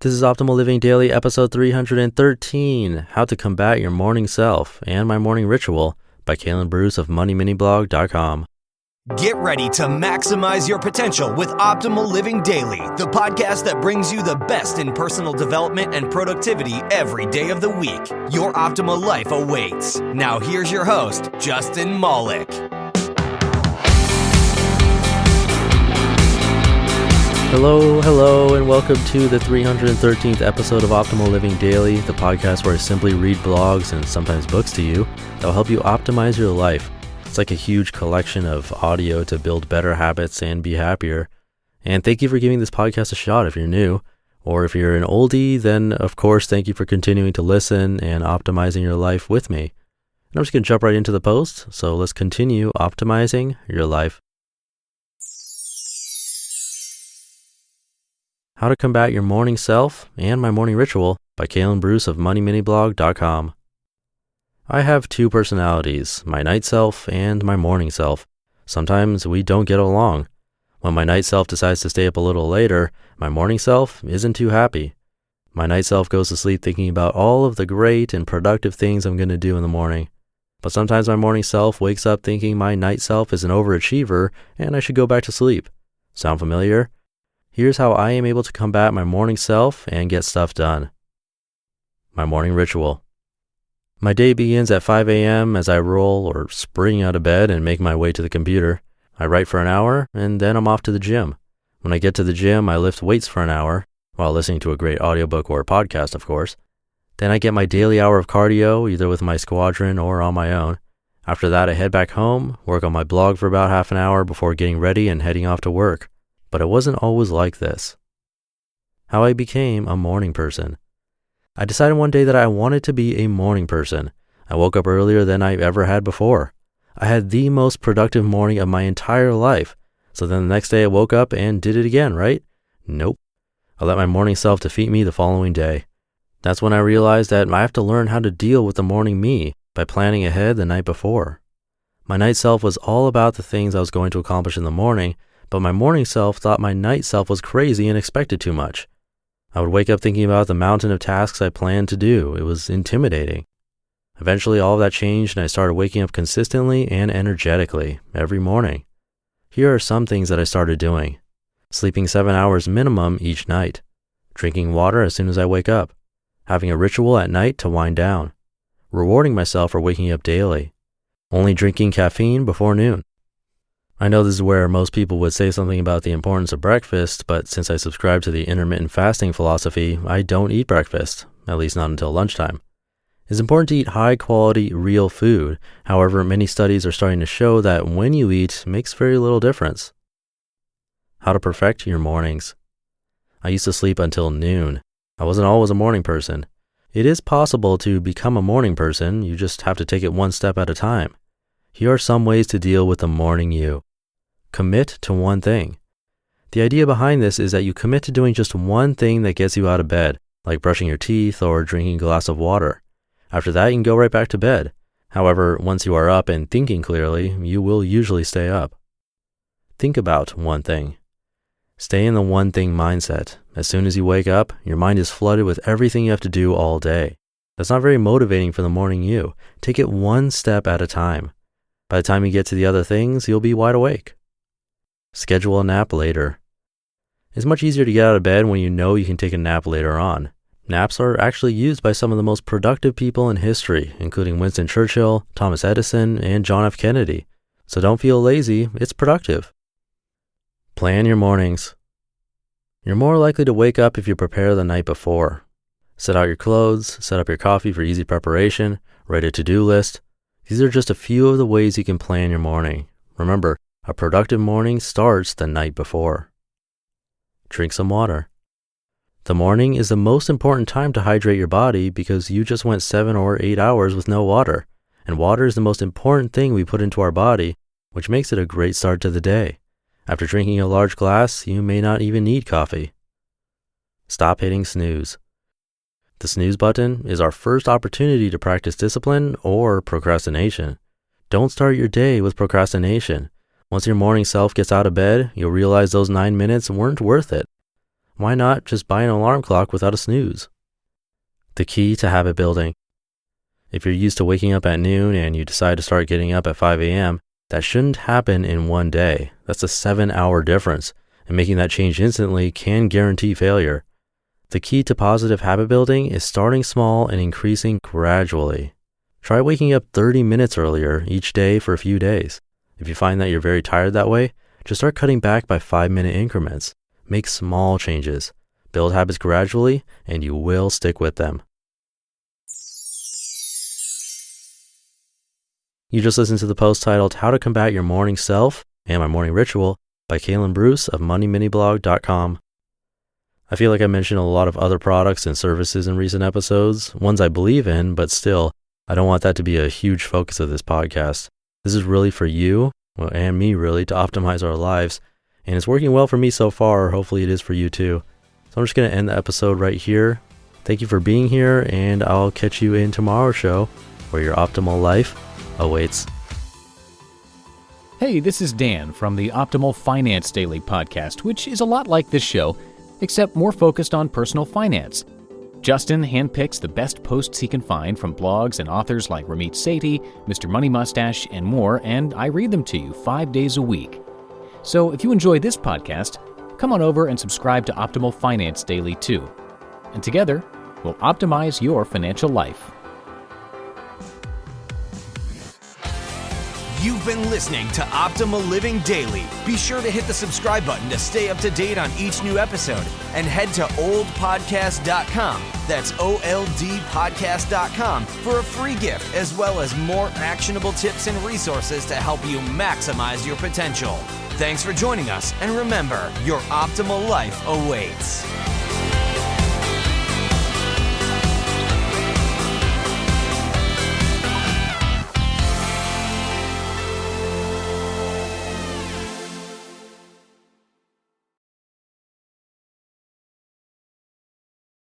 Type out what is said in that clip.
This is Optimal Living Daily, episode 313, How to Combat Your Morning Self and My Morning Ritual by Kalen Bruce of MoneyMiniBlog.com. Get ready to maximize your potential with Optimal Living Daily, the podcast that brings you the best in personal development and productivity every day of the week. Your optimal life awaits. Now here's your host, Justin Malik. Hello, and welcome to the 313th episode of Optimal Living Daily, the podcast where I simply read blogs and sometimes books to you that will help you optimize your life. It's like a huge collection of audio to build better habits and be happier. And thank you for giving this podcast a shot if you're new. Or if you're an oldie, then of course, thank you for continuing to listen and optimizing your life with me. And I'm just going to jump right into the post. So let's continue optimizing your life. How to Combat Your Morning Self and My Morning Ritual by Kalen Bruce of MoneyMiniBlog.com. I have two personalities, my night self and my morning self. Sometimes we don't get along. When my night self decides to stay up a little later, my morning self isn't too happy. My night self goes to sleep thinking about all of the great and productive things I'm going to do in the morning. But sometimes my morning self wakes up thinking my night self is an overachiever and I should go back to sleep. Sound familiar? Here's how I am able to combat my morning self and get stuff done. My morning ritual. My day begins at 5 a.m. as I roll or spring out of bed and make my way to the computer. I write for an hour and then I'm off to the gym. When I get to the gym, I lift weights for an hour while listening to a great audiobook or podcast, of course. Then I get my daily hour of cardio, either with my squadron or on my own. After that, I head back home, work on my blog for about half an hour before getting ready and heading off to work. But it wasn't always like this. How I became a morning person. I decided one day that I wanted to be a morning person. I woke up earlier than I've ever had before. I had the most productive morning of my entire life. So then the next day I woke up and did it again, right? Nope. I let my morning self defeat me the following day. That's when I realized that I have to learn how to deal with the morning me by planning ahead the night before. My night self was all about the things I was going to accomplish in the morning, but my morning self thought my night self was crazy and expected too much. I would wake up thinking about the mountain of tasks I planned to do. It was intimidating. Eventually, all of that changed and I started waking up consistently and energetically every morning. Here are some things that I started doing. Sleeping 7 hours minimum each night. Drinking water as soon as I wake up. Having a ritual at night to wind down. Rewarding myself for waking up daily. Only drinking caffeine before noon. I know this is where most people would say something about the importance of breakfast, but since I subscribe to the intermittent fasting philosophy, I don't eat breakfast, at least not until lunchtime. It's important to eat high-quality, real food. However, many studies are starting to show that when you eat makes very little difference. How to perfect your mornings. I used to sleep until noon. I wasn't always a morning person. It is possible to become a morning person, you just have to take it one step at a time. Here are some ways to deal with the morning you. Commit to one thing. The idea behind this is that you commit to doing just one thing that gets you out of bed, like brushing your teeth or drinking a glass of water. After that, you can go right back to bed. However, once you are up and thinking clearly, you will usually stay up. Think about one thing. Stay in the one thing mindset. As soon as you wake up, your mind is flooded with everything you have to do all day. That's not very motivating for the morning you. Take it one step at a time. By the time you get to the other things, you'll be wide awake. Schedule a nap later. It's much easier to get out of bed when you know you can take a nap later on. Naps are actually used by some of the most productive people in history, including Winston Churchill, Thomas Edison, and John F. Kennedy. So don't feel lazy, it's productive. Plan your mornings. You're more likely to wake up if you prepare the night before. Set out your clothes, set up your coffee for easy preparation, write a to-do list. These are just a few of the ways you can plan your morning. Remember, a productive morning starts the night before. Drink some water. The morning is the most important time to hydrate your body because you just went 7 or 8 hours with no water. And water is the most important thing we put into our body, which makes it a great start to the day. After drinking a large glass, you may not even need coffee. Stop hitting snooze. The snooze button is our first opportunity to practice discipline or procrastination. Don't start your day with procrastination. Once your morning self gets out of bed, you'll realize those 9 minutes weren't worth it. why not just buy an alarm clock without a snooze? The key to habit building. If you're used to waking up at noon and you decide to start getting up at 5 a.m., that shouldn't happen in one day. That's a 7-hour difference, and making that change instantly can guarantee failure. The key to positive habit building is starting small and increasing gradually. Try waking up 30 minutes earlier each day for a few days. If you find that you're very tired that way, just start cutting back by 5-minute increments. Make small changes. Build habits gradually, and you will stick with them. You just listened to the post titled How to Combat Your Morning Self and My Morning Ritual by Kalen Bruce of MoneyMiniBlog.com. I feel like I mentioned a lot of other products and services in recent episodes, ones I believe in, but still, I don't want that to be a huge focus of this podcast. This is really for you, and me really, to optimize our lives, and it's working well for me so far. Hopefully it is for you too. So I'm just going to end the episode right here. Thank you for being here, and I'll catch you in tomorrow's show where your optimal life awaits. Hey, this is Dan from the Optimal Finance Daily podcast, which is a lot like this show, except more focused on personal finance. Justin handpicks the best posts he can find from blogs and authors like Ramit Sethi, Mr. Money Mustache, and more, and I read them to you 5 days a week. So if you enjoy this podcast, come on over and subscribe to Optimal Finance Daily too. And together, we'll optimize your financial life. You've been listening to Optimal Living Daily. Be sure to hit the subscribe button to stay up to date on each new episode, and head to oldpodcast.com. That's OLDpodcast.com for a free gift, as well as more actionable tips and resources to help you maximize your potential. Thanks for joining us, and remember, your optimal life awaits.